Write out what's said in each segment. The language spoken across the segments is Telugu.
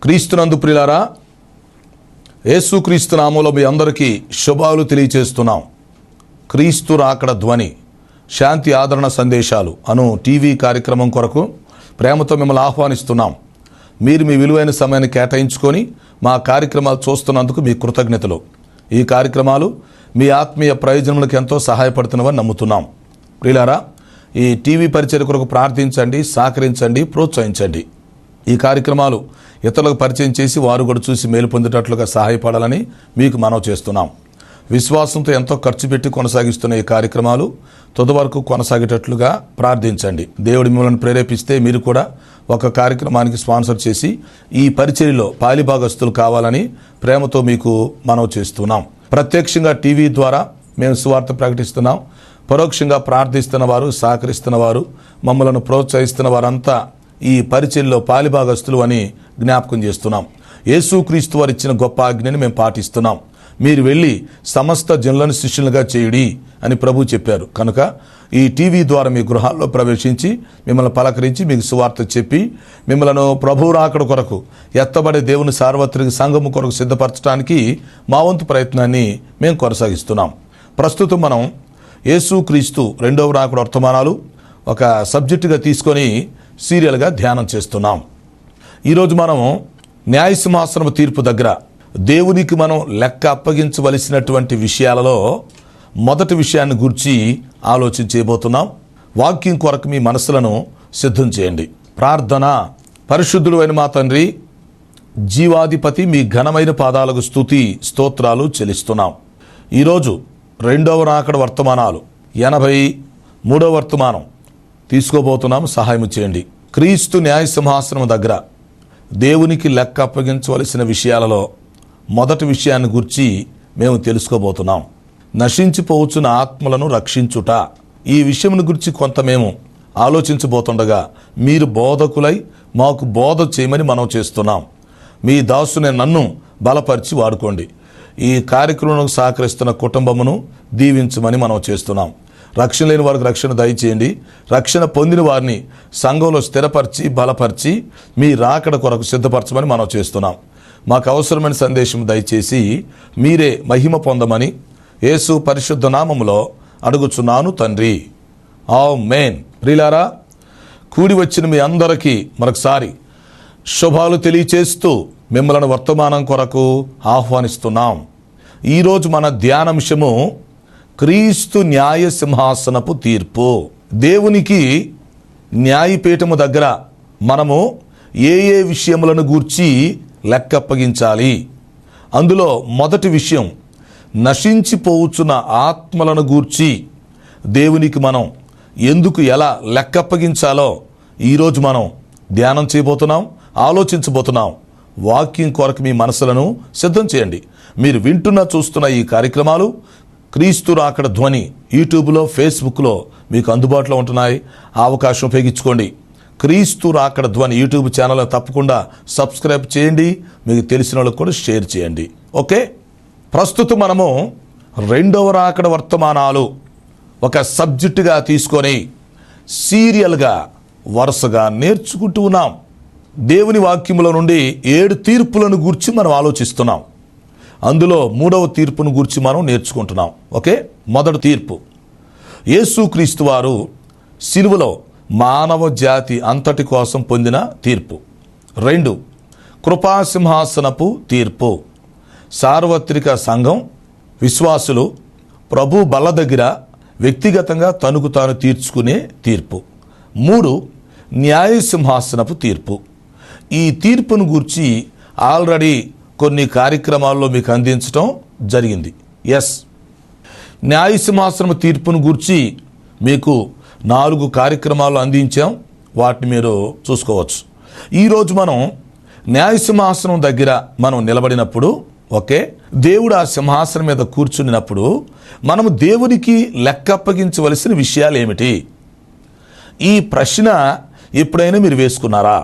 క్రీస్తునందు ప్రియులారా, యేసుక్రీస్తు నామములో మీ అందరికీ శుభాలు తెలియచేస్తున్నాం. క్రీస్తు రాకడ ధ్వని శాంతి ఆదరణ సందేశాలు అను టీవీ కార్యక్రమం కొరకు ప్రేమతో మిమ్మల్ని ఆహ్వానిస్తున్నాం. మీరు మీ విలువైన సమయాన్ని కేటాయించుకొని మా కార్యక్రమాలు చూస్తున్నందుకు మీ కృతజ్ఞతలు. ఈ కార్యక్రమాలు మీ ఆత్మీయ ప్రయోజనములకు ఎంతో సహాయపడుతున్నవని నమ్ముతున్నాం. ప్రియులారా, ఈ టీవీ పరిచర్య కొరకు ప్రార్థించండి, సహకరించండి, ప్రోత్సహించండి. ఈ కార్యక్రమాలు ఇతరులకు పరిచయం చేసి వారు కూడా చూసి మేలు పొందేటట్లుగా సహాయపడాలని మీకు మనవి చేస్తున్నాం. విశ్వాసంతో ఎంతో ఖర్చు పెట్టి కొనసాగిస్తున్న ఈ కార్యక్రమాలు తుది వరకు కొనసాగేటట్లుగా ప్రార్థించండి. దేవుడి మిమ్మల్ని ప్రేరేపిస్తే మీరు కూడా ఒక కార్యక్రమానికి స్పాన్సర్ చేసి ఈ పరిచర్యలో పాలిభాగస్తులు కావాలని ప్రేమతో మీకు మనవి చేస్తున్నాం. ప్రత్యక్షంగా టీవీ ద్వారా మేము సువార్త ప్రకటిస్తున్నాం. పరోక్షంగా ప్రార్థిస్తున్న వారు, సహకరిస్తున్న వారు, మమ్మలను ప్రోత్సహిస్తున్న వారంతా ఈ పరిచర్యలో పాలిభాగస్తులు అని జ్ఞాపకం చేస్తున్నాం. యేసుక్రీస్తు వారు ఇచ్చిన గొప్ప ఆజ్ఞని మేము పాటిస్తున్నాం. మీరు వెళ్ళి సమస్త జనులను శిష్యులుగా చేయుడి అని ప్రభు చెప్పారు. కనుక ఈ టీవీ ద్వారా మీ గృహాల్లో ప్రవేశించి మిమ్మల్ని పలకరించి మీకు సువార్త చెప్పి మిమ్మలను ప్రభు రాకడ కొరకు ఎత్తబడే దేవుని సార్వత్రిక సంఘము కొరకు సిద్ధపరచడానికి మా వంతు ప్రయత్నాన్ని మేము కొనసాగిస్తున్నాం. ప్రస్తుతం మనం యేసుక్రీస్తు రెండవ రాకడ వర్తమానాలు ఒక సబ్జెక్టుగా తీసుకొని సీరియల్గా ధ్యానం చేస్తున్నాం. ఈరోజు మనం న్యాయసింహాసనం తీర్పు దగ్గర దేవునికి మనం లెక్క అప్పగించవలసినటువంటి విషయాలలో మొదటి విషయాన్ని గురించి ఆలోచించబోతున్నాం. వాక్యం కొరకు మీ మనసులను సిద్ధం చేయండి. ప్రార్థన. పరిశుద్ధుడు అయిన మా తండ్రి, జీవాధిపతి, మీ ఘనమైన పాదాలకు స్తుతి స్తోత్రాలు చెల్లిస్తున్నాం. ఈరోజు రెండవ రాకడ వర్తమానాలు 83వ వర్తమానం తీసుకోబోతున్నాం. సహాయం చేయండి. క్రీస్తు న్యాయసింహాసనం దగ్గర దేవునికి లెక్క అప్పగించవలసిన విషయాలలో మొదటి విషయాన్ని గురించి మేము తెలుసుకోబోతున్నాం. నశించిపోవచ్చున్న ఆత్మలను రక్షించుట. ఈ విషయం గురించి కొంత మేము ఆలోచించబోతుండగా మీరు బోధకులై మాకు బోధ చేయమని మనం చేస్తున్నాం. మీ దాసునే నన్ను బలపరిచి వాడుకోండి. ఈ కార్యక్రమంలో సహకరిస్తున్న కుటుంబమును దీవించమని మనం చేస్తున్నాం. రక్షణ లేని వారికి రక్షణ దయచేయండి. రక్షణ పొందిన వారిని సంఘంలో స్థిరపరిచి బలపరిచి మీ రాకడ కొరకు సిద్ధపరచమని మనం చేస్తున్నాం. మాకు అవసరమైన సందేశం దయచేసి మీరే మహిమ పొందమని యేసు పరిశుద్ధ నామములో అడుగుచున్నాను తండ్రి. ఆమేన్. ప్రియులారా, కూడి వచ్చిన మీ అందరికీ మరొకసారి శుభాలు తెలియచేస్తూ మిమ్మల్ని వర్తమానం కొరకు ఆహ్వానిస్తున్నాం. ఈరోజు మన ధ్యానాంశము క్రీస్తు న్యాయ సింహాసనపు తీర్పు. దేవునికి న్యాయపీఠము దగ్గర మనము ఏ విషయములను గూర్చి లెక్క అప్పగించాలి. అందులో మొదటి విషయం నశించిపోవచ్చున్న ఆత్మలను గూర్చి దేవునికి మనం ఎందుకు ఎలా లెక్క అప్పగించాలో ఈరోజు మనం ధ్యానం చేయబోతున్నాం, ఆలోచించబోతున్నాం. వాక్యం కొరకు మీ మనసులను సిద్ధం చేయండి. మీరు వింటున్న చూస్తున్న ఈ కార్యక్రమాలు క్రీస్తు రాకడ ధ్వని యూట్యూబ్లో, ఫేస్బుక్లో మీకు అందుబాటులో ఉంటున్నాయి. ఆ అవకాశం ఉపయోగించుకోండి. క్రీస్తు రాకడ ధ్వని యూట్యూబ్ ఛానల్ తప్పకుండా సబ్స్క్రైబ్ చేయండి. మీకు తెలిసిన వాళ్ళకు కూడా షేర్ చేయండి. ఓకే, ప్రస్తుతం మనము రెండవ రాకడ వర్తమానాలు ఒక సబ్జెక్టుగా తీసుకొని సీరియల్గా వరుసగా నేర్చుకుంటూ ఉన్నాం. దేవుని వాక్యముల నుండి 7 తీర్పులను గూర్చి మనం ఆలోచిస్తున్నాం. అందులో 3వ తీర్పును గురించి మనం నేర్చుకుంటున్నాం. ఓకే, మొదటి తీర్పు యేసుక్రీస్తు వారు సిలువలో మానవ జాతి అంతటి కోసం పొందిన తీర్పు. 2 కృపాసింహాసనపు తీర్పు. సార్వత్రిక సంఘం విశ్వాసులు ప్రభు బల్ల దగ్గర వ్యక్తిగతంగా తనకు తాను తీర్చుకునే తీర్పు. 3 న్యాయసింహాసనపు తీర్పు. ఈ తీర్పును గూర్చి ఆల్రెడీ కొన్ని కార్యక్రమాల్లో మీకు అందించడం జరిగింది. న్యాయసింహాసనం తీర్పును గూర్చి మీకు 4 కార్యక్రమాలు అందించాం. వాటిని మీరు చూసుకోవచ్చు. ఈరోజు మనం న్యాయసింహాసనం దగ్గర మనం నిలబడినప్పుడు, ఓకే, దేవుడు ఆ సింహాసనం మీద కూర్చున్నప్పుడు మనము దేవునికి లెక్క అప్పగించవలసిన విషయాలు ఏమిటి? ఈ ప్రశ్న ఎప్పుడైనా మీరు వేసుకున్నారా?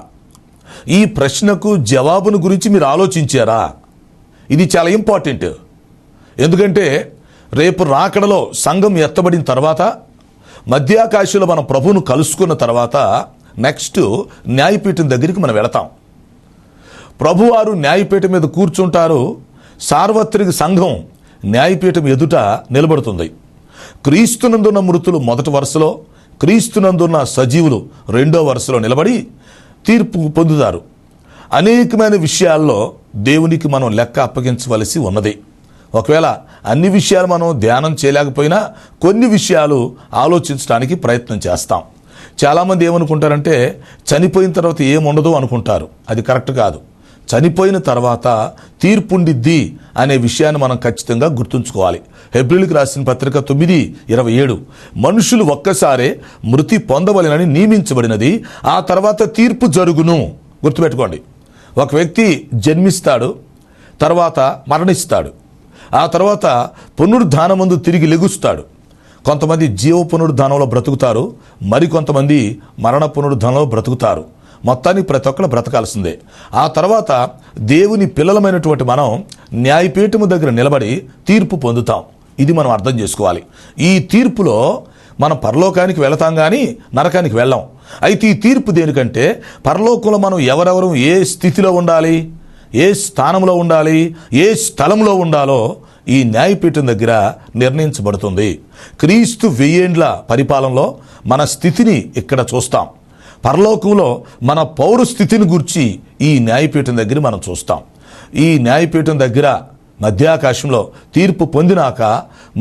ఈ ప్రశ్నకు జవాబును గురించి మీరు ఆలోచించారా? ఇది చాలా ఇంపార్టెంట్. ఎందుకంటే రేపు రాకడలో సంఘం ఎత్తబడిన తర్వాత, మధ్యాకాశంలో మనం ప్రభువును కలుసుకున్న తర్వాత నెక్స్ట్ న్యాయపీఠం దగ్గరికి మనం వెళతాం. ప్రభువారు న్యాయపీఠం మీద కూర్చుంటారు. సార్వత్రిక సంఘం న్యాయపీఠం ఎదుట నిలబడుతుంది. క్రీస్తునందున్న మృతులు మొదటి వరుసలో, క్రీస్తునందున్న సజీవులు రెండో వరుసలో నిలబడి తీర్పు పొందుతారు. అనేకమైన విషయాల్లో దేవునికి మనం లెక్క అప్పగించవలసి ఉన్నది. ఒకవేళ అన్ని విషయాలు మనం ధ్యానం చేయలేకపోయినా కొన్ని విషయాలు ఆలోచించడానికి ప్రయత్నం చేస్తాం. చాలామంది ఏమనుకుంటారంటే చనిపోయిన తర్వాత ఏముండదు అనుకుంటారు. అది కరెక్ట్ కాదు. చనిపోయిన తర్వాత తీర్పుండిద్ది అనే విషయాన్ని మనం ఖచ్చితంగా గుర్తుంచుకోవాలి. హెబ్రీయులకు రాసిన పత్రిక 9:27 మనుషులు ఒక్కసారే మృతి పొందవలెనని నియమించబడినది, ఆ తర్వాత తీర్పు జరుగును. గుర్తుపెట్టుకోండి. ఒక వ్యక్తి జన్మిస్తాడు, తర్వాత మరణిస్తాడు, ఆ తర్వాత పునరుద్ధానమందు తిరిగి లెగుస్తాడు. కొంతమంది జీవ పునరుద్ధానంలో బ్రతుకుతారు, మరికొంతమంది మరణ పునరుద్ధానంలో బ్రతుకుతారు. మొత్తానికి ప్రతి ఒక్కరు బ్రతకాల్సిందే. ఆ తర్వాత దేవుని పిల్లలమైనటువంటి మనం న్యాయపీఠము దగ్గర నిలబడి తీర్పు పొందుతాం. ఇది మనం అర్థం చేసుకోవాలి. ఈ తీర్పులో మనం పరలోకానికి వెళతాం కానీ నరకానికి వెళ్ళాం. అయితే ఈ తీర్పు దేనికంటే పరలోకంలో మనం ఎవరెవరు ఏ స్థితిలో ఉండాలి, ఏ స్థానంలో ఉండాలి, ఏ స్థలంలో ఉండాలో ఈ న్యాయపీఠం దగ్గర నిర్ణయించబడుతుంది. క్రీస్తు 1000 ఏండ్ల పరిపాలనలో మన స్థితిని ఇక్కడ చూస్తాం. పరలోకంలో మన పౌర స్థితిని గురించి ఈ న్యాయపీఠం దగ్గర మనం చూస్తాం. ఈ న్యాయపీఠం దగ్గర మధ్యాకాశంలో తీర్పు పొందినాక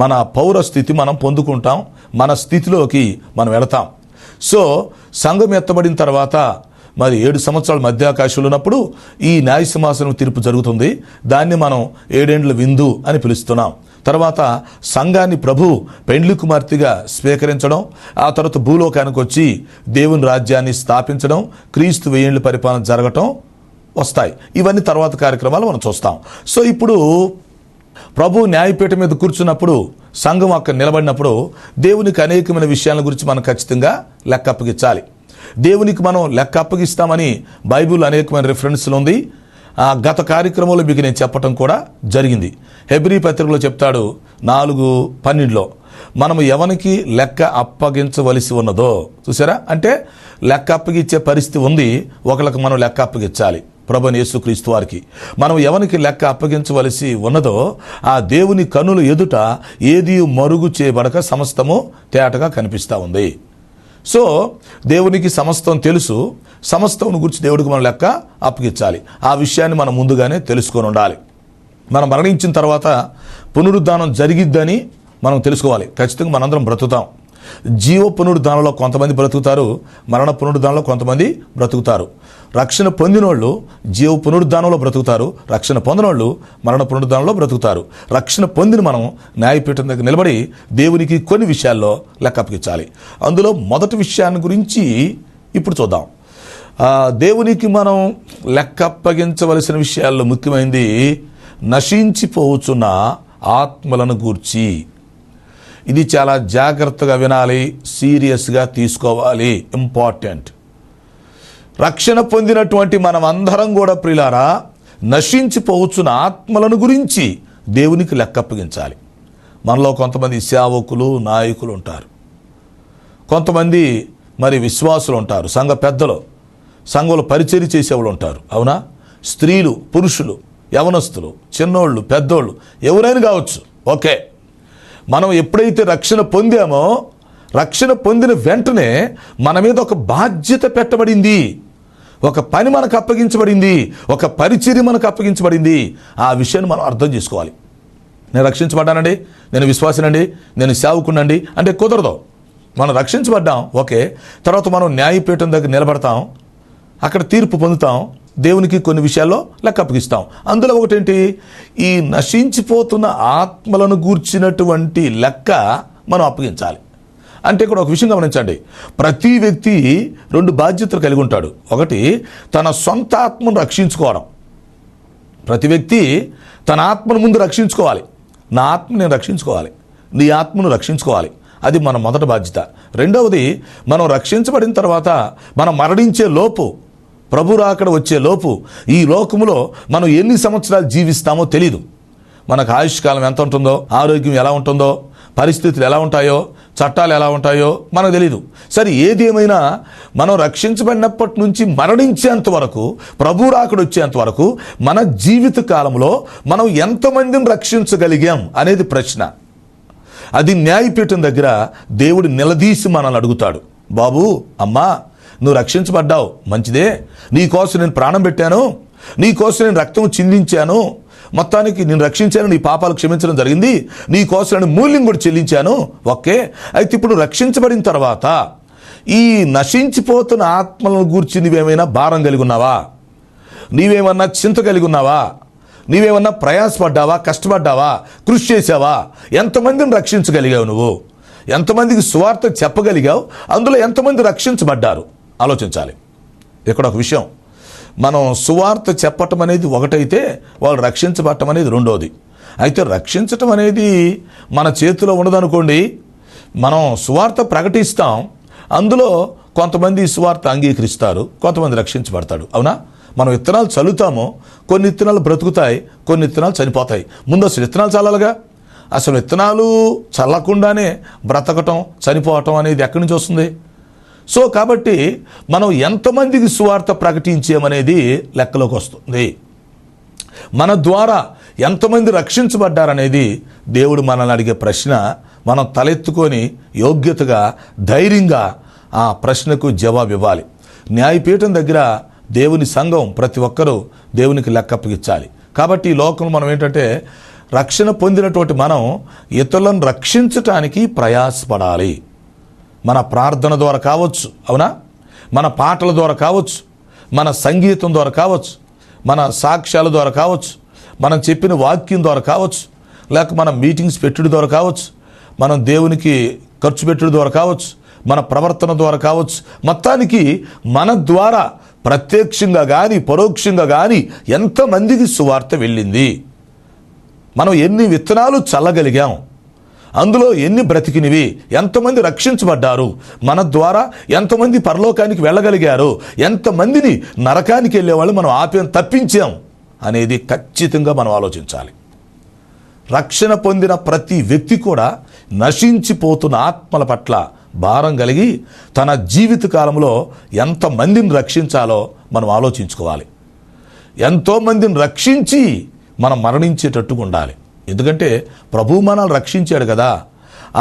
మన పౌర స్థితి మనం పొందుకుంటాం. మన స్థితిలోకి మనం వెళతాం. సో సంఘం ఎత్తబడిన తర్వాత మరి 7 సంవత్సరాల మధ్యాకాశంలో ఉన్నప్పుడు ఈ న్యాయ సింహాసనం తీర్పు జరుగుతుంది. దాన్ని మనం 7 ఏండ్ల విందు అని పిలుస్తున్నాం. తర్వాత సంఘాన్ని ప్రభు పెండ్లి కుమార్తెగా స్వీకరించడం, ఆ తర్వాత భూలోకానికి వచ్చి దేవుని రాజ్యాన్ని స్థాపించడం, క్రీస్తు 1000 ఏండ్ల పరిపాలన జరగటం వస్తాయి. ఇవన్నీ తర్వాత కార్యక్రమాలు మనం చూస్తాం. సో ఇప్పుడు ప్రభు న్యాయపీఠం మీద కూర్చున్నప్పుడు, సంఘం అక్కడ నిలబడినప్పుడు దేవునికి అనేకమైన విషయాల గురించి మనం ఖచ్చితంగా లెక్క అప్పగించాలి. దేవునికి మనం లెక్క అప్పగిస్తామని బైబిల్ అనేకమైన రిఫరెన్స్లు ఉంది. గత కార్యక్రమంలో మీకు నేను చెప్పటం కూడా జరిగింది. హెబ్రీ పత్రికలో చెప్తాడు 4:12 మనము ఎవరికి లెక్క అప్పగించవలసి ఉన్నదో చూసారా. అంటే లెక్క అప్పగించే పరిస్థితి ఉంది. ఒకరికి మనం లెక్క అప్పగించాలి. ప్రభువైన యేసుక్రీస్తు వారికి మనం ఎవరికి లెక్క అప్పగించవలసి ఉన్నదో ఆ దేవుని కన్నుల ఎదుట ఏది మరుగు చేయబడక సమస్తము తేటగా కనిపిస్తూ ఉంది. సో దేవునికి సమస్తం తెలుసు. సమస్తం గురించి దేవుడికి మనం లెక్క అప్పగించాలి. ఆ విషయాన్ని మనం ముందుగానే తెలుసుకొని ఉండాలి. మనం మరణించిన తర్వాత పునరుద్ధానం జరిగిద్దని మనం తెలుసుకోవాలి. ఖచ్చితంగా మనందరం బ్రతుకుతాం. జీవ పునరుద్ధానంలో కొంతమంది బ్రతుకుతారు, మరణ పునరుద్ధానంలో కొంతమంది బ్రతుకుతారు. రక్షణ పొందినోళ్ళు జీవ పునరుద్ధానంలో బ్రతుకుతారు, రక్షణ పొందినోళ్ళు మరణ పునరుద్ధానంలో బ్రతుకుతారు. రక్షణ పొందిన మనం న్యాయపీఠం దగ్గర నిలబడి దేవునికి కొన్ని విషయాల్లో లెక్క అప్పగించాలి. అందులో మొదటి విషయాన్ని గురించి ఇప్పుడు చూద్దాం. దేవునికి మనం లెక్క అప్పగించవలసిన విషయాల్లో ముఖ్యమైనది నశించిపోవచ్చున్న ఆత్మలను గూర్చి. ఇది చాలా జాగ్రత్తగా వినాలి, సీరియస్గా తీసుకోవాలి, ఇంపార్టెంట్. రక్షణ పొందినటువంటి మనం అందరం కూడా ప్రియులారా నశించిపోవచ్చున్న ఆత్మలను గురించి దేవునికి లెక్క అప్పగించాలి. మనలో కొంతమంది సేవకులు, నాయకులు ఉంటారు, కొంతమంది మరి విశ్వాసులు ఉంటారు, సంఘ పెద్దలు, సంఘంలో పరిచర్య చేసేవాళ్ళు ఉంటారు. అవునా? స్త్రీలు, పురుషులు, యవనస్తులు, చిన్నోళ్ళు, పెద్దోళ్ళు, ఎవరైనా కావచ్చు. ఓకే, మనం ఎప్పుడైతే రక్షణ పొందామో రక్షణ పొందిన వెంటనే మన మీద ఒక బాధ్యత పెట్టబడింది, ఒక పని మనకు అప్పగించబడింది, ఒక పరిచర్య మనకు అప్పగించబడింది. ఆ విషయాన్ని మనం అర్థం చేసుకోవాలి. నేను రక్షించబడ్డానండి, నేను విశ్వాసినండి, నేను సేవకునండి అంటే కుదరదు. మనం రక్షించబడ్డాం, ఓకే. తర్వాత మనం న్యాయపీఠం దగ్గర నిలబడతాం, అక్కడ తీర్పు పొందుతాం, దేవునికి కొన్ని విషయాల్లో లెక్క అప్పగిస్తాం. అందులో ఒకటేంటి, ఈ నశించిపోతున్న ఆత్మలను గూర్చినటువంటి లెక్క మనం అప్పగించాలి. అంటే ఇక్కడ ఒక విషయం గమనించండి. ప్రతి వ్యక్తి 2 బాధ్యతలు కలిగి ఉంటాడు. ఒకటి తన సొంత ఆత్మను రక్షించుకోవడం. ప్రతి వ్యక్తి తన ఆత్మను ముందు రక్షించుకోవాలి. నా ఆత్మను నేను రక్షించుకోవాలి, నీ ఆత్మను రక్షించుకోవాలి. అది మన మొదటి బాధ్యత. రెండవది, మనం రక్షించబడిన తర్వాత మనం మరణించే లోపు, ప్రభు రాకడ వచ్చే లోపు ఈ లోకములో మనం ఎన్ని సంవత్సరాలు జీవిస్తామో తెలీదు. మనకు ఆయుష్కాలం ఎంత ఉంటుందో, ఆరోగ్యం ఎలా ఉంటుందో, పరిస్థితులు ఎలా ఉంటాయో, చట్టాలు ఎలా ఉంటాయో మనకు తెలీదు. సరే, ఏదేమైనా మనం రక్షించబడినప్పటి నుంచి మరణించేంత వరకు, ప్రభు రాకడ వచ్చేంత వరకు మన జీవిత కాలంలో మనం ఎంతమందిని రక్షించగలిగాం అనేది ప్రశ్న. అది న్యాయపీఠం దగ్గర దేవుడు నిలదీసి మనల్ని అడుగుతాడు. బాబు, అమ్మా, నువ్వు రక్షించబడ్డావు, మంచిదే, నీకోసం నేను ప్రాణం పెట్టాను, నీకోసం నేను రక్తం చిందించాను, మొత్తానికి నేను రక్షించాను, నీ పాపాలు క్షమించడం జరిగింది, నీ కోసం నేను మూల్యం కూడా చెల్లించాను, ఓకే. అయితే ఇప్పుడు రక్షించబడిన తర్వాత ఈ నశించిపోతున్న ఆత్మలను గూర్చి నీవేమైనా భారం కలిగి ఉన్నావా? నీవేమన్నా చింత కలిగి ఉన్నావా? నీవేమన్నా ప్రయాసపడ్డావా? కష్టపడ్డావా? కృషి చేసావా? ఎంతమందిని రక్షించగలిగావు? నువ్వు ఎంతమందికి సువార్త చెప్పగలిగావు? అందులో ఎంతమంది రక్షించబడ్డారు? ఆలోచించాలి. ఇక్కడ ఒక విషయం, మనం సువార్త చెప్పటం అనేది ఒకటైతే వాళ్ళు రక్షించబడటం అనేది రెండోది. అయితే రక్షించటం అనేది మన చేతిలో ఉండదనుకోండి. మనం సువార్త ప్రకటిస్తాం, అందులో కొంతమంది సువార్త అంగీకరిస్తారు, కొంతమంది రక్షించబడతాడు. అవునా? మనం విత్తనాలు చల్లుతాము, కొన్ని విత్తనాలు బ్రతుకుతాయి, కొన్ని విత్తనాలు చనిపోతాయి. ముందు అసలు విత్తనాలు చల్లాలిగా. అసలు విత్తనాలు చల్లకుండానే బ్రతకటం, చనిపోవటం అనేది ఎక్కడి నుంచి వస్తుంది? సో కాబట్టి మనం ఎంతమందికి సువార్త ప్రకటించామనేది లెక్కలోకి వస్తుంది. మన ద్వారా ఎంతమంది రక్షించబడ్డారనేది దేవుడు మనల్ని అడిగే ప్రశ్న. మనం తలెత్తుకొని యోగ్యతగా, ధైర్యంగా ఆ ప్రశ్నకు జవాబు ఇవ్వాలి. న్యాయపీఠం దగ్గర దేవుని సంఘం ప్రతి ఒక్కరూ దేవునికి లెక్కప్పగించాలి. కాబట్టి ఈ లోకంలో మనం ఏంటంటే, రక్షణ పొందినటువంటి మనం ఇతరులను రక్షించటానికి ప్రయాసపడాలి. మన ప్రార్థన ద్వారా కావచ్చు, అవునా, మన పాటల ద్వారా కావచ్చు, మన సంగీతం ద్వారా కావచ్చు, మన సాక్ష్యాల ద్వారా కావచ్చు, మనం చెప్పిన వాక్యం ద్వారా కావచ్చు, లేక మన మీటింగ్స్ పెట్టుడు ద్వారా కావచ్చు, మనం దేవునికి ఖర్చు పెట్టుడు ద్వారా కావచ్చు, మన ప్రవర్తన ద్వారా కావచ్చు. మొత్తానికి మన ద్వారా ప్రత్యక్షంగా కానీ పరోక్షంగా కానీ ఎంతమందికి సువార్త వెళ్ళింది? మనం ఎన్ని విత్తనాలు చల్లగలిగాం? అందులో ఎన్ని బ్రతికినవి? ఎంతమంది రక్షించబడ్డారు? మన ద్వారా ఎంతమంది పరలోకానికి వెళ్ళగలిగారు? ఎంతమందిని నరకానికి వెళ్ళేవాళ్ళు మనం తప్పించాం అనేది ఖచ్చితంగా మనం ఆలోచించాలి. రక్షణ పొందిన ప్రతి వ్యక్తి కూడా నశించిపోతున్న ఆత్మల పట్ల భారం కలిగి తన జీవిత కాలంలో ఎంతమందిని రక్షించాలో మనం ఆలోచించుకోవాలి. ఎంతోమందిని రక్షించి మనం మరణించేటట్టుగా ఉండాలి. ఎందుకంటే ప్రభు మనల్ని రక్షించాడు కదా.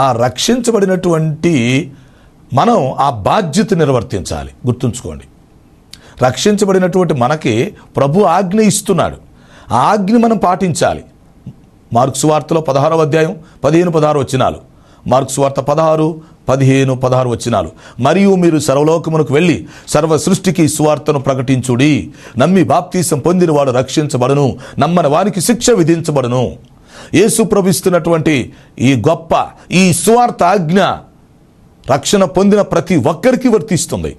ఆ రక్షించబడినటువంటి మనం ఆ బాధ్యత నిర్వర్తించాలి. గుర్తుంచుకోండి, రక్షించబడినటువంటి మనకి ప్రభు ఆజ్ఞ ఇస్తున్నాడు. ఆ ఆజ్ఞ మనం పాటించాలి. మార్కు సువార్తలో 16వ అధ్యాయం 15-16 వచనాలు. మార్కు సువార్త 16, 15, 16 వచనాలు. మరియు మీరు సర్వలోకమునకు వెళ్ళి సర్వ సృష్టికి సువార్తను ప్రకటించుడి. నమ్మి బాప్తీసం పొందిన వాడు రక్షించబడును, నమ్మని వారికి శిక్ష విధించబడును. యేసు ప్రభు ఇస్తున్నటువంటి ఈ గొప్ప ఈ సువార్త ఆజ్ఞ రక్షణ పొందిన ప్రతి ఒక్కరికి వర్తిస్తుంది.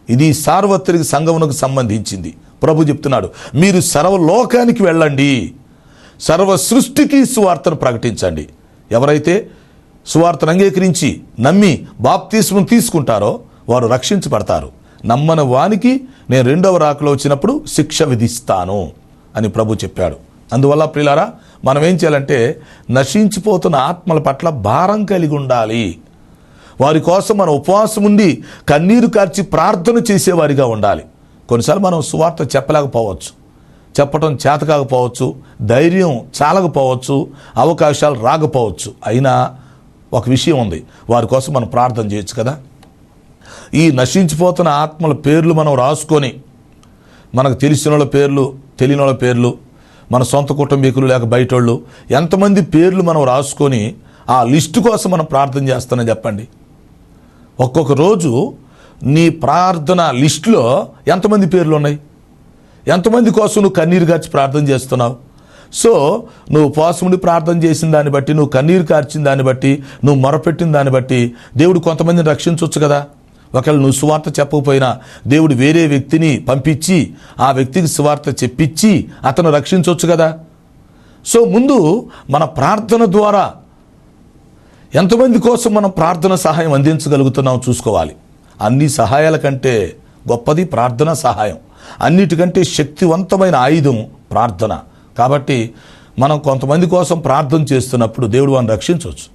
ఇది సార్వత్రిక సంఘమునకు సంబంధించింది. ప్రభు చెప్తున్నాడు, మీరు సర్వలోకానికి వెళ్ళండి, సర్వ సృష్టికి సువార్తను ప్రకటించండి. ఎవరైతే సువార్తను అంగీకరించి నమ్మి బాప్తిస్మం తీసుకుంటారో వారు రక్షించబడతారు. నమ్మని వానికి నేను రెండవ రాకలో వచ్చినప్పుడు శిక్ష విధిస్తాను అని ప్రభు చెప్పాడు. అందువల్ల ప్రియులారా, మనం ఏం చేయాలంటే నశించిపోతున్న ఆత్మల పట్ల భారం కలిగి ఉండాలి. వారి కోసం మనం ఉపవాసం ఉండి కన్నీరు కార్చి ప్రార్థన చేసేవారిగా ఉండాలి. కొన్నిసార్లు మనం సువార్త చెప్పలేకపోవచ్చు, చెప్పటం చేత కాకపోవచ్చు, ధైర్యం చాలకపోవచ్చు, అవకాశాలు రాకపోవచ్చు. అయినా ఒక విషయం ఉంది, వారి కోసం మనం ప్రార్థన చేయొచ్చు కదా. ఈ నశించిపోతున్న ఆత్మల పేర్లు మనం రాసుకొని, మనకు తెలిసిన వాళ్ళ పేర్లు, తెలియని వాళ్ళ పేర్లు, మన సొంత కుటుంబీకులు లేక బయటోళ్ళు, ఎంతమంది పేర్లు మనం రాసుకొని ఆ లిస్టు కోసం మనం ప్రార్థన చేస్తానని చెప్పండి. ఒక్కొక్క రోజు నీ ప్రార్థన లిస్టులో ఎంతమంది పేర్లు ఉన్నాయి? ఎంతమంది కోసం నువ్వు కన్నీరు కార్చి ప్రార్థన చేస్తున్నావు? సో నువ్వు ఉపవాసం ఉండి ప్రార్థన చేసిన దాన్ని బట్టి, నువ్వు కన్నీరు కార్చిన దాన్ని బట్టి, నువ్వు మొరపెట్టిన దాన్ని బట్టి దేవుడు కొంతమందిని రక్షించవచ్చు కదా. ఒకవేళ నువ్వు సువార్త చెప్పకపోయినా దేవుడు వేరే వ్యక్తిని పంపించి ఆ వ్యక్తికి సువార్త చెప్పించి అతను రక్షించవచ్చు కదా. సో ముందు మన ప్రార్థన ద్వారా ఎంతమంది కోసం మనం ప్రార్థన సహాయం అందించగలుగుతున్నాం చూసుకోవాలి. అన్ని సహాయాల కంటే గొప్పది ప్రార్థన సహాయం. అన్నిటికంటే శక్తివంతమైన ఆయుధం ప్రార్థన. కాబట్టి మనం కొంతమంది కోసం ప్రార్థన చేస్తున్నప్పుడు దేవుడు వారిని రక్షించవచ్చు.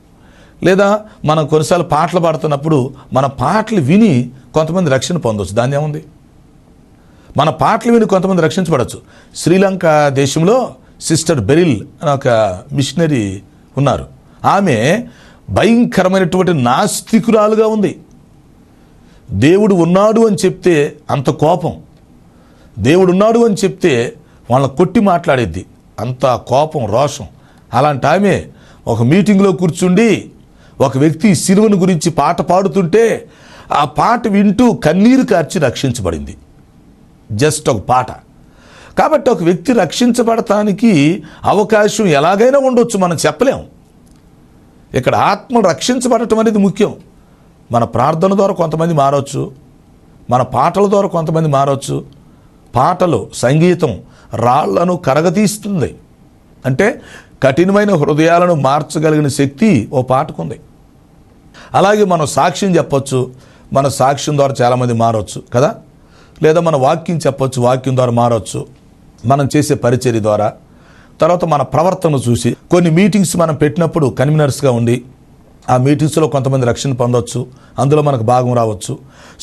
లేదా మనం కొన్నిసార్లు పాటలు పాడుతున్నప్పుడు మన పాటలు విని కొంతమంది రక్షణ పొందవచ్చు. దాన్ని ఏముంది? మన పాటలు విని కొంతమంది రక్షించబడవచ్చు. శ్రీలంక దేశంలో సిస్టర్ బెరిల్ అని ఒక మిషనరీ ఉన్నారు. ఆమె భయంకరమైనటువంటి నాస్తికురాలుగా ఉంది. దేవుడు ఉన్నాడు అని చెప్తే అంత కోపం, దేవుడు ఉన్నాడు అని చెప్తే వాళ్ళని కొట్టి మాట్లాడేది, అంత కోపం, రోషం. అలాంటి ఆమె ఒక మీటింగ్లో కూర్చుండి ఒక వ్యక్తి సిలువను గురించి పాట పాడుతుంటే ఆ పాట వింటూ కన్నీరు కార్చి రక్షించబడింది. జస్ట్ ఒక పాట. కాబట్టి ఒక వ్యక్తి రక్షించబడటానికి అవకాశం ఎలాగైనా ఉండొచ్చు, మనం చెప్పలేం. ఇక్కడ ఆత్మ రక్షించబడటం అనేది ముఖ్యం. మన ప్రార్థన ద్వారా కొంతమంది మారవచ్చు, మన పాటల ద్వారా కొంతమంది మారవచ్చు. పాటలు, సంగీతం రాళ్లను కరగతీస్తుంది. అంటే కఠినమైన హృదయాలను మార్చగలిగిన శక్తి ఓ పాటకుంది. అలాగే మనం సాక్ష్యం చెప్పొచ్చు, మన సాక్ష్యం ద్వారా చాలామంది మారవచ్చు కదా. లేదా మన వాక్యం చెప్పొచ్చు, వాక్యం ద్వారా మారవచ్చు. మనం చేసే పరిచర్య ద్వారా, తర్వాత మన ప్రవర్తన చూసి కొన్ని మీటింగ్స్ మనం పెట్టినప్పుడు కన్వీనర్స్గా ఉండి ఆ మీటింగ్స్లో కొంతమంది రక్షణ పొందవచ్చు, అందులో మనకు భాగం రావచ్చు.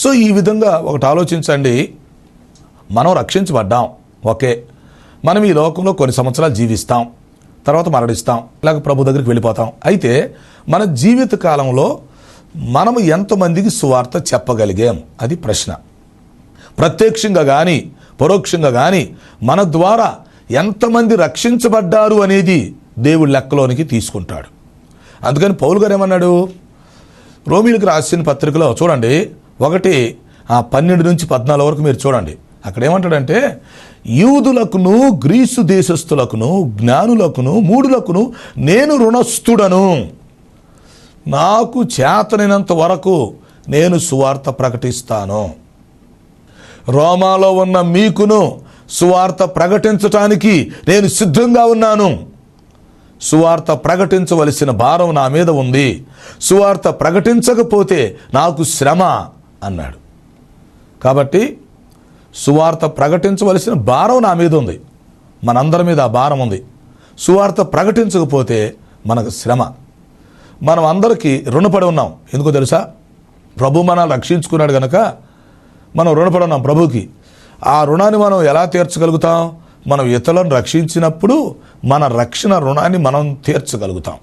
సో ఈ విధంగా ఒకటి ఆలోచించండి. మనం రక్షించబడ్డాం, ఓకే. మనం ఈ లోకంలో కొన్ని సంవత్సరాలు జీవిస్తాం, తర్వాత మరణిస్తాం, ఇలాగ ప్రభు దగ్గరికి వెళ్ళిపోతాం. అయితే మన జీవిత కాలంలో మనము ఎంతమందికి సువార్త చెప్పగలిగాం? అది ప్రశ్న. ప్రత్యక్షంగా కానీ పరోక్షంగా కానీ మన ద్వారా ఎంతమంది రక్షించబడ్డారు అనేది దేవుడి లెక్కలోనికి తీసుకుంటాడు. అందుకని పౌలు గారు ఏమన్నాడు? రోమీయులకు రాసిన పత్రికలో చూడండి, 1:12-14 వరకు మీరు చూడండి. అక్కడ ఏమంటాడంటే, యూదులకును గ్రీసు దేశస్థులకును జ్ఞానులకును మూఢులకును నేను రుణస్థుడను, నాకు చేతనైనంత వరకు నేను సువార్త ప్రకటిస్తాను. రోమాలో ఉన్న మీకును సువార్త ప్రకటించటానికి నేను సిద్ధంగా ఉన్నాను. సువార్త ప్రకటించవలసిన భారం నా మీద ఉంది. సువార్త ప్రకటించకపోతే నాకు శ్రమ అన్నాడు. కాబట్టి సువార్త ప్రకటించవలసిన భారం నా మీద ఉంది, మనందరి మీద ఆ భారం ఉంది. సువార్త ప్రకటించకపోతే మనకు శ్రమ. మనం అందరికీ రుణపడి ఉన్నాం. ఎందుకో తెలుసా? ప్రభు మనల్ని రక్షించుకున్నాడు కనుక మనం రుణపడి ఉన్నాం ప్రభుకి. ఆ రుణాన్ని మనం ఎలా తీర్చగలుగుతాం? మనం ఇతరులను రక్షించినప్పుడు మన రక్షణ రుణాన్ని మనం తీర్చగలుగుతాం.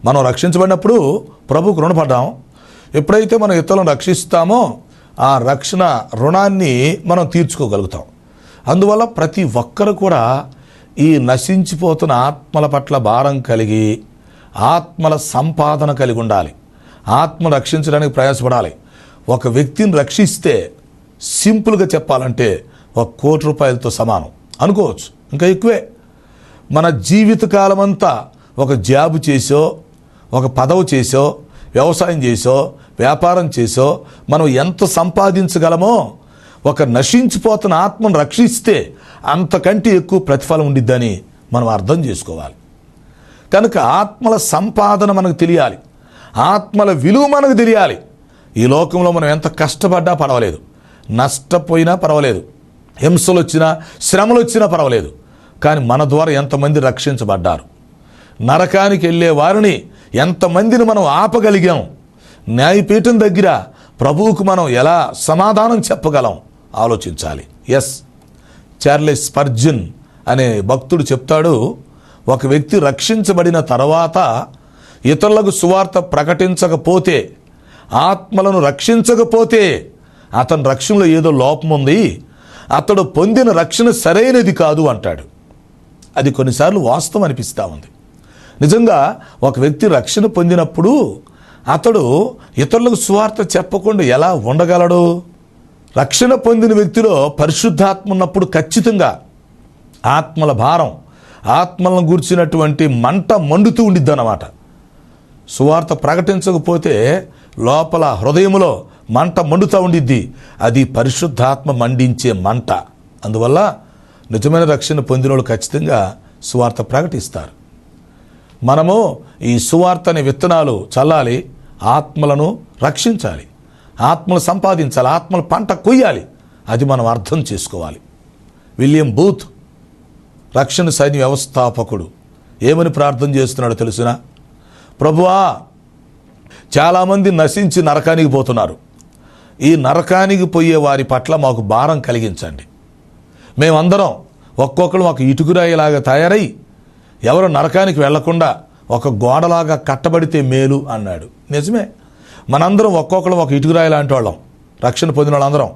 మనం రక్షించబడినప్పుడు ప్రభుకు రుణపడ్డాం. ఎప్పుడైతే మనం ఇతరులను రక్షిస్తామో ఆ రక్షణ రుణాన్ని మనం తీర్చుకోగలుగుతాం. అందువల్ల ప్రతి ఒక్కరు కూడా ఈ నశించిపోతున్న ఆత్మల పట్ల భారం కలిగి ఆత్మల సంపాదన కలిగి ఉండాలి. ఆత్మ రక్షించడానికి ప్రయాసపడాలి. ఒక వ్యక్తిని రక్షిస్తే సింపుల్గా చెప్పాలంటే 1 కోటి రూపాయలతో సమానం అనుకోవచ్చు, ఇంకా ఎక్కువే. మన జీవితకాలం అంతా ఒక జాబు చేసో, ఒక పదవి చేసో, వ్యవసాయం చేసో, వ్యాపారం చేసో మనం ఎంత సంపాదించగలమో ఒక నశించిపోతున్న ఆత్మను రక్షిస్తే అంతకంటే ఎక్కువ ప్రతిఫలం ఉండిద్దని మనం అర్థం చేసుకోవాలి. కనుక ఆత్మల సంపాదన మనకు తెలియాలి, ఆత్మల విలువ మనకు తెలియాలి. ఈ లోకంలో మనం ఎంత కష్టపడ్డా పర్వాలేదు, నష్టపోయినా పర్వాలేదు, హింసలు వచ్చినా శ్రమలు వచ్చినా పర్వాలేదు, కానీ మన ద్వారా ఎంతమంది రక్షించబడ్డారు? నరకానికి వెళ్ళే వారిని ఎంతమందిని మనం ఆపగలిగాం? న్యాయపీఠం దగ్గర ప్రభువుకు మనం ఎలా సమాధానం చెప్పగలం? ఆలోచించాలి. ఎస్, చార్లెస్ స్పర్జన్ అనే భక్తుడు చెప్తాడు, ఒక వ్యక్తి రక్షించబడిన తర్వాత ఇతరులకు సువార్త ప్రకటించకపోతే, ఆత్మలను రక్షించకపోతే అతని రక్షణలో ఏదో లోపం ఉంది, అతడు పొందిన రక్షణ సరైనది కాదు అంటాడు. అది కొన్నిసార్లు వాస్తవం అనిపిస్తూ ఉంది. నిజంగా ఒక వ్యక్తి రక్షణ పొందినప్పుడు అతడు ఇతరులకు సువార్త చెప్పకుండా ఎలా ఉండగలడు? రక్షణ పొందిన వ్యక్తిలో పరిశుద్ధాత్మ ఉన్నప్పుడు ఖచ్చితంగా ఆత్మల భారం, ఆత్మలను గూర్చినటువంటి మంట మండుతూ ఉండిద్ది అన్నమాట. సువార్త ప్రకటించకపోతే లోపల హృదయంలో మంట మండుతూ ఉండిద్ది. అది పరిశుద్ధాత్మ మండించే మంట. అందువల్ల నిజమైన రక్షణ పొందిన వాళ్ళు ఖచ్చితంగా సువార్త ప్రకటిస్తారు. మనము ఈ సువార్త అనే విత్తనాలు చల్లాలి, ఆత్మలను రక్షించాలి, ఆత్మలు సంపాదించాలి, ఆత్మల పంట కొయ్యాలి. అది మనం అర్థం చేసుకోవాలి. విలియం బూత్ రక్షణ సైన్య వ్యవస్థాపకుడు ఏమని ప్రార్థన చేస్తున్నాడో తెలుసునా? ప్రభువా, చాలామంది నశించి నరకానికి పోతున్నారు. ఈ నరకానికి పోయే వారి పట్ల మాకు భారం కలిగించండి. మేమందరం ఒక్కొక్కరు ఒక ఇటుకురాయిలాగా తయారై ఎవరు నరకానికి వెళ్లకుండా ఒక గోడలాగా కట్టబడితే మేలు అన్నాడు. నిజమే, మనందరం ఒక్కొక్కరు ఒక ఇటుకురాయి లాంటి వాళ్ళం. రక్షణ పొందిన వాళ్ళందరం,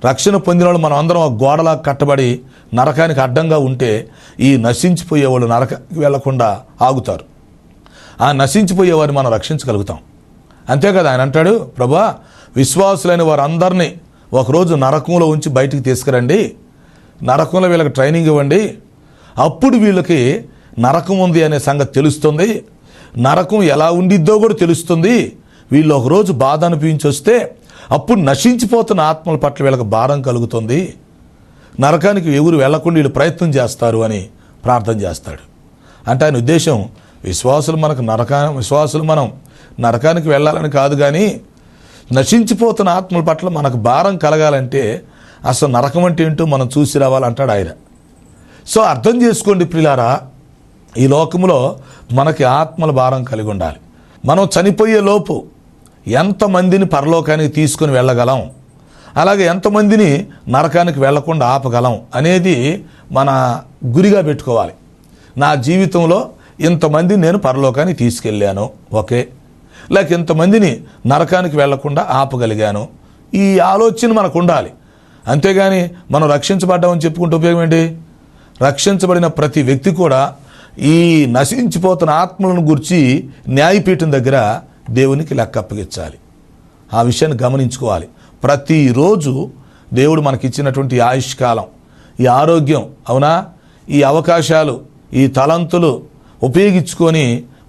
రక్షణ పొందిన వాళ్ళు మనం అందరం ఒక గోడలాగా కట్టబడి నరకానికి అడ్డంగా ఉంటే ఈ నశించిపోయేవాళ్ళు నరకానికి వెళ్లకుండా ఆగుతారు. ఆ నశించిపోయేవారిని మనం రక్షించగలుగుతాం. అంతే కదా, ఆయన అంటాడు, ప్రభువా విశ్వాసులైన వారందరినీ ఒకరోజు నరకంలో ఉంచి బయటికి తీసుకురండి, నరకంలో వీళ్ళకి ట్రైనింగ్ ఇవ్వండి, అప్పుడు వీళ్ళకి నరకం ఉంది అనే సంగతి తెలుస్తుంది, నరకం ఎలా ఉండిద్దో కూడా తెలుస్తుంది. వీళ్ళు ఒకరోజు బాధ అనిపించి వస్తే అప్పుడు నశించిపోతున్న ఆత్మల పట్ల వీళ్ళకి భారం కలుగుతుంది, నరకానికి ఎవరు వెళ్లకుండా వీళ్ళు ప్రయత్నం చేస్తారు అని ప్రార్థన చేస్తాడు. అంటే ఆయన ఉద్దేశం విశ్వాసులు మనం నరకానికి వెళ్ళాలని కాదు, కానీ నశించిపోతున్న ఆత్మల పట్ల మనకు భారం కలగాలంటే అసలు నరకం అంటే ఏంటో మనం చూసి రావాలంటాడు ఆయన. సో అర్థం చేసుకోండి ప్రియులారా, ఈ లోకంలో మనకి ఆత్మల భారం కలిగి ఉండాలి. మనం చనిపోయే లోపు ఎంతమందిని పరలోకానికి తీసుకుని వెళ్ళగలం, అలాగే ఎంతమందిని నరకానికి వెళ్లకుండా ఆపగలం అనేది మన గురిగా పెట్టుకోవాలి. నా జీవితంలో ఇంతమందిని నేను పరలోకానికి తీసుకెళ్ళాను, ఓకే, లేక ఇంతమందిని నరకానికి వెళ్లకుండా ఆపగలిగాను, ఈ ఆలోచన మనకు ఉండాలి. అంతేగాని మనం రక్షించబడ్డామని చెప్పుకుంటే ఉపయోగం ఏంటి? రక్షించబడిన ప్రతి వ్యక్తి కూడా ఈ నశించిపోతున్న ఆత్మలను గురించి న్యాయపీఠం దగ్గర దేవునికి లెక్క అప్పగించాలి. ఆ విషయాన్ని గమనించుకోవాలి. ప్రతిరోజు దేవుడు మనకిచ్చినటువంటి ఆయుష్కాలం, ఈ ఆరోగ్యం, అవునా, ఈ అవకాశాలు, ఈ తలంతులు ఉపయోగించుకొని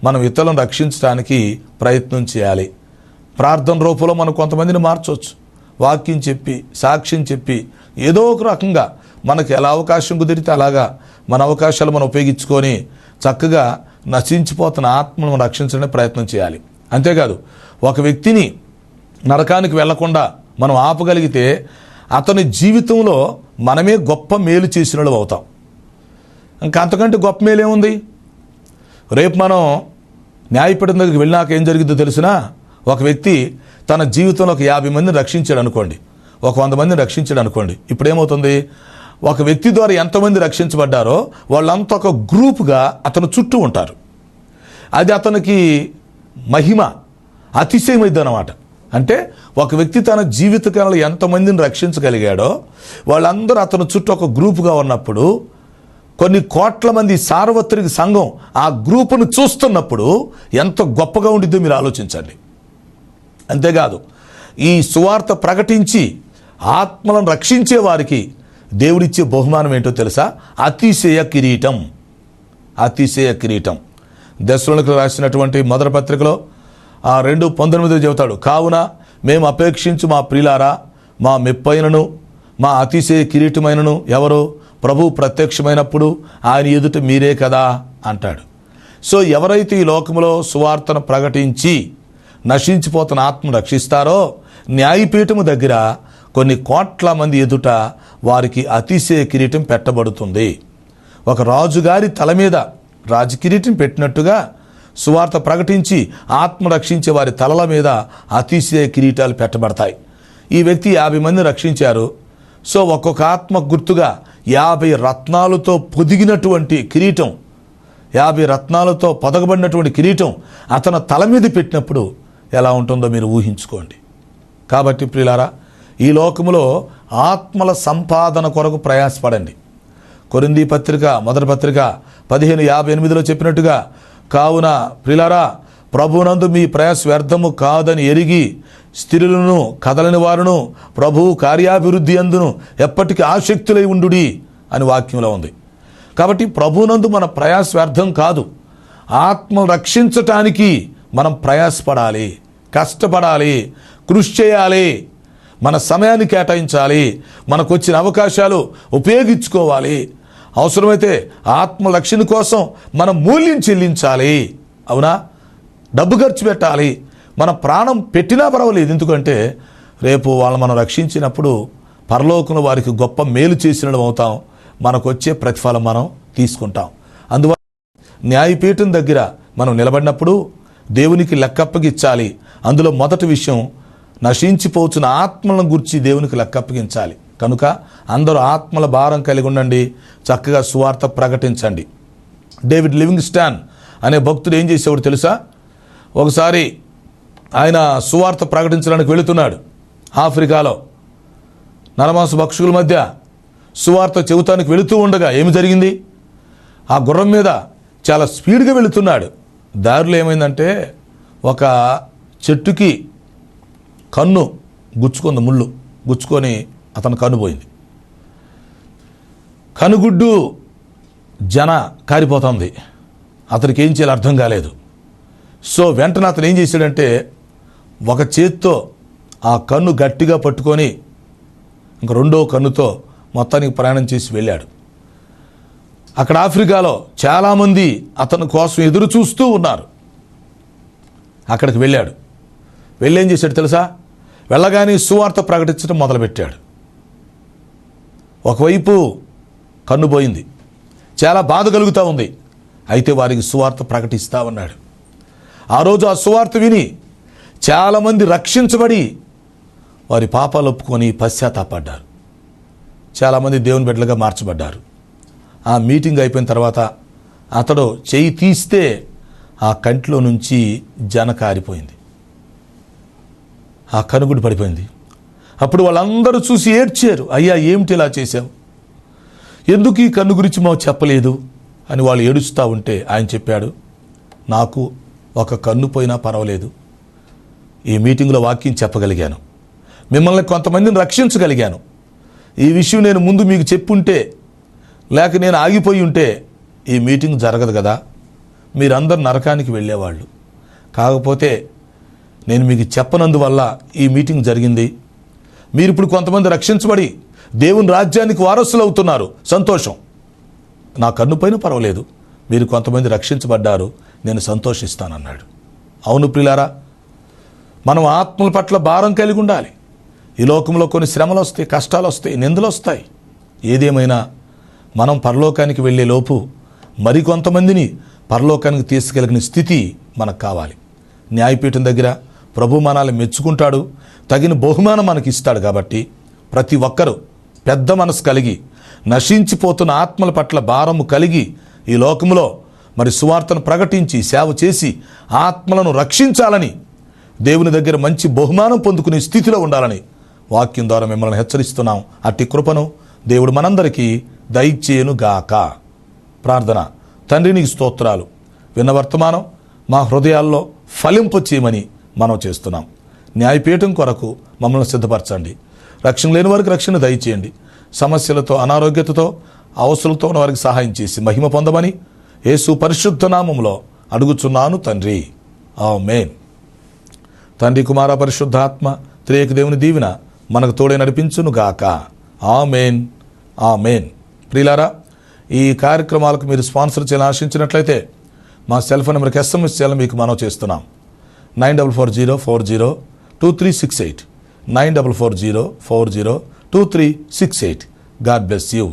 మనం ఇతరులను రక్షించడానికి ప్రయత్నం చేయాలి. ప్రార్థన రూపంలో మనం కొంతమందిని మార్చవచ్చు, వాక్యం చెప్పి సాక్ష్యం చెప్పి ఏదో ఒక రకంగా మనకు ఎలా అవకాశం కుదిరితే అలాగా మన అవకాశాలు మనం ఉపయోగించుకొని చక్కగా నశించిపోతున్న ఆత్మను రక్షించడానికి ప్రయత్నం చేయాలి. అంతేకాదు, ఒక వ్యక్తిని నరకానికి వెళ్లకుండా మనం ఆపగలిగితే అతని జీవితంలో మనమే గొప్ప మేలు చేసిన వాళ్ళు అవుతాం. ఇంకా అంతకంటే గొప్ప మేలు ఏముంది? రేపు మనం న్యాయపీఠం దగ్గరికి వెళ్ళినాక ఏం జరిగిందో తెలిసినా, ఒక వ్యక్తి తన జీవితంలో ఒక 50 మందిని రక్షించాడు అనుకోండి, ఒక 100 మందిని రక్షించాడు అనుకోండి. ఇప్పుడు ఏమవుతుంది? ఒక వ్యక్తి ద్వారా ఎంతమంది రక్షించబడ్డారో వాళ్ళంతా ఒక గ్రూపుగా అతను చుట్టూ ఉంటారు. అది అతనికి మహిమ, అతిశయమైంది అన్నమాట. అంటే ఒక వ్యక్తి తన జీవితకాలంలో ఎంతమందిని రక్షించగలిగాడో వాళ్ళందరూ అతను చుట్టూ ఒక గ్రూపుగా ఉన్నప్పుడు, కొన్ని కోట్ల మంది సార్వత్రిక సంఘం ఆ గ్రూపును చూస్తున్నప్పుడు ఎంత గొప్పగా ఉండిద్దో మీరు ఆలోచించండి. అంతేకాదు, ఈ సువార్త ప్రకటించి ఆత్మలను రక్షించే వారికి దేవుడిచ్చే బహుమానం ఏంటో తెలుసా? అతిశయ కిరీటం. అతిశయ కిరీటం. దశలోనికి రాసినటువంటి మొదటి పత్రికలో 2:19 చెబుతాడు, కావున మేము అపేక్షించు మా ప్రియులారా, మా మెప్పైనను మా అతిశయ కిరీటమైనను ఎవరు? ప్రభు ప్రత్యక్షమైనప్పుడు ఆయన ఎదుట మీరే కదా అంటాడు. సో ఎవరైతే ఈ లోకంలో సువార్తను ప్రకటించి నశించిపోతున్న ఆత్మను రక్షిస్తారో న్యాయపీఠము దగ్గర కొన్ని కోట్ల మంది ఎదుట వారికి అతిశయ కిరీటం పెట్టబడుతుంది. ఒక రాజుగారి తల మీద రాజకిరీటం పెట్టినట్టుగా సువార్త ప్రకటించి ఆత్మ రక్షించే వారి తలల మీద అతిశయ కిరీటాలు పెట్టబడతాయి. ఈ వ్యక్తి 50 మందిని రక్షించారు. సో ఒక్కొక్క ఆత్మ గుర్తుగా 50 రత్నాలతో పొదిగినటువంటి కిరీటం, 50 రత్నాలతో పొదగబడినటువంటి కిరీటం అతను తల మీద పెట్టినప్పుడు ఎలా ఉంటుందో మీరు ఊహించుకోండి. కాబట్టి ప్రియులారా, ఈ లోకములో ఆత్మల సంపాదన కొరకు ప్రయాసపడండి. కొరింథీ పత్రిక మొదటి పత్రిక 15:58 చెప్పినట్టుగా, కావున ప్రియులారా, ప్రభునందు మీ ప్రయాస వ్యర్థము కాదని ఎరిగి స్థిరులను కదలని వారును ప్రభువు కార్యాభివృద్ధి అందును ఎప్పటికీ ఆసక్తులై ఉండుడి అని వాక్యంలో ఉంది. కాబట్టి ప్రభునందు మన ప్రయాస వ్యర్థం కాదు. ఆత్మను రక్షించటానికి మనం ప్రయాసపడాలి, కష్టపడాలి, కృషి చేయాలి, మన సమయాన్ని కేటాయించాలి, మనకు వచ్చిన అవకాశాలు ఉపయోగించుకోవాలి. అవసరమైతే ఆత్మ రక్షణ కోసం మనం మూల్యం చెల్లించాలి. అవునా, డబ్బు ఖర్చు పెట్టాలి, మన ప్రాణం పెట్టినా పర్వాలేదు. ఎందుకంటే రేపు వాళ్ళు మనం రక్షించినప్పుడు పరలోకంలో వారికి గొప్ప మేలు చేసిన అవుతాం, మనకు వచ్చే ప్రతిఫలం మనం తీసుకుంటాం. అందువల్ల న్యాయపీఠం దగ్గర మనం నిలబడినప్పుడు దేవునికి లెక్కప్పగించాలి. అందులో మొదటి విషయం, నశించిపోతున్న ఆత్మలను గురించి దేవునికి లెక్కప్పగించాలి. కనుక అందరూ ఆత్మల భారం కలిగి ఉండండి, చక్కగా సువార్త ప్రకటించండి. డేవిడ్ లివింగ్స్టన్ అనే భక్తుడు ఏం చేసేవాడు తెలుసా? ఒకసారి ఆయన సువార్త ప్రకటించడానికి వెళుతున్నాడు. ఆఫ్రికాలో నరమాంస భక్షకుల మధ్య సువార్త చెబుతానికి వెళుతూ ఉండగా ఏమి జరిగింది? ఆ గుర్రం మీద చాలా స్పీడ్గా వెళుతున్నాడు. దారిలో ఏమైందంటే ఒక చెట్టుకి కన్ను గుచ్చుకుంది, ముళ్ళు గుచ్చుకొని అతను కన్ను పోయింది. కనుగుడ్డు జన కారిపోతుంది. అతనికి ఏం చేయాలో అర్థం కాలేదు. సో వెంటనే అతను ఏం చేశాడంటే ఒక చేత్తో ఆ కన్ను గట్టిగా పట్టుకొని ఇంక రెండో కన్నుతో మొత్తానికి ప్రయాణం చేసి వెళ్ళాడు. అక్కడ ఆఫ్రికాలో చాలామంది అతని కోసం ఎదురు చూస్తూ ఉన్నారు. అక్కడికి వెళ్ళాడు. వెళ్ళేం చేశాడు తెలుసా? వెళ్ళగానే సువార్త ప్రకటించడం మొదలుపెట్టాడు. ఒకవైపు కన్ను పోయింది, చాలా బాధ కలుగుతూ ఉంది. అయితే వారికి సువార్త ప్రకటిస్తూ ఉన్నాడు. ఆ రోజు ఆ సువార్త విని చాలామంది రక్షించబడి వారి పాపాలు ఒప్పుకొని పశ్చాత్తాపడ్డారు. చాలామంది దేవుని బిడ్డలుగా మార్చబడ్డారు. ఆ మీటింగ్ అయిపోయిన తర్వాత అతడు చెయ్యి తీస్తే ఆ కంటిలో నుంచి జన కారిపోయింది, ఆ కనుగుడు పడిపోయింది. అప్పుడు వాళ్ళందరూ చూసి ఏడ్చారు, అయ్యా ఏమిటి ఇలా చేశావు, ఎందుకు ఈ కన్ను గురించి మాకు చెప్పలేదు అని వాళ్ళు ఏడుస్తూ ఉంటే ఆయన చెప్పాడు, నాకు ఒక కన్ను పోయినా పర్వాలేదు, ఈ మీటింగ్లో వాక్యం చెప్పగలిగాను, మిమ్మల్ని కొంతమందిని రక్షించగలిగాను. ఈ విషయం నేను ముందు మీకు చెప్పుంటే, లేక నేను ఆగిపోయి ఉంటే ఈ మీటింగ్ జరగదు కదా, మీరందరూ నరకానికి వెళ్ళేవాళ్ళు. కాకపోతే నేను మీకు చెప్పనందువల్ల ఈ మీటింగ్ జరిగింది. మీరు ఇప్పుడు కొంతమంది రక్షించబడి దేవుని రాజ్యానికి వారసులు అవుతున్నారు, సంతోషం. నా కన్ను పైన పర్వాలేదు, మీరు కొంతమంది రక్షించబడ్డారు, నేను సంతోషిస్తానన్నాడు. అవును ప్రియులారా, మనం ఆత్మల పట్ల భారం కలిగి ఉండాలి. ఈ లోకంలో కొన్ని శ్రమలు వస్తాయి, కష్టాలు వస్తాయి, నిందలు వస్తాయి. ఏదేమైనా మనం పరలోకానికి వెళ్ళే లోపు మరికొంతమందిని పరలోకానికి తీసుకెళ్ళిన స్థితి మనకు కావాలి. న్యాయపీఠం దగ్గర ప్రభు మనల్ని మెచ్చుకుంటాడు, తగిన బహుమానం మనకి ఇస్తాడు. కాబట్టి ప్రతి ఒక్కరూ పెద్ద మనసు కలిగి నశించిపోతున్న ఆత్మల పట్ల భారము కలిగి ఈ లోకంలో మరి సువార్తను ప్రకటించి సేవ చేసి ఆత్మలను రక్షించాలని, దేవుని దగ్గర మంచి బహుమానం పొందుకునే స్థితిలో ఉండాలని వాక్యం ద్వారా మిమ్మల్ని హెచ్చరిస్తున్నాం. అట్టి కృపను దేవుడు మనందరికీ దయచేయును గాక. ప్రార్థన. తండ్రి నీకు స్తోత్రాలు, విన్న వర్తమానం మా హృదయాల్లో ఫలింపు చేయమని మనం చేస్తున్నాం. న్యాయపీఠం కొరకు మమ్మల్ని సిద్ధపరచండి. రక్షణ లేని వారికి రక్షణ దయచేయండి. సమస్యలతో, అనారోగ్యతతో, అవసరాలతో ఉన్న వారికి సహాయం చేసి మహిమ పొందమని యేసు పరిశుద్ధ నామములో అడుగుచున్నాను తండ్రి, ఆమేన్. తండ్రి, కుమార, పరిశుద్ధాత్మ త్రియేక దేవుని దీవెన మనకు తోడే నడిపించును గాక. ఆమేన్, ఆమేన్. ప్రియులారా, ఈ కార్యక్రమాలకు మీరు స్పాన్సర్ చేయాలని ఆశించినట్లయితే మా సెల్ ఫోన్ నెంబర్కి SMS చేయాలని మీకు మనం చేస్తున్నాం. 9440402368 9440402368. God bless you.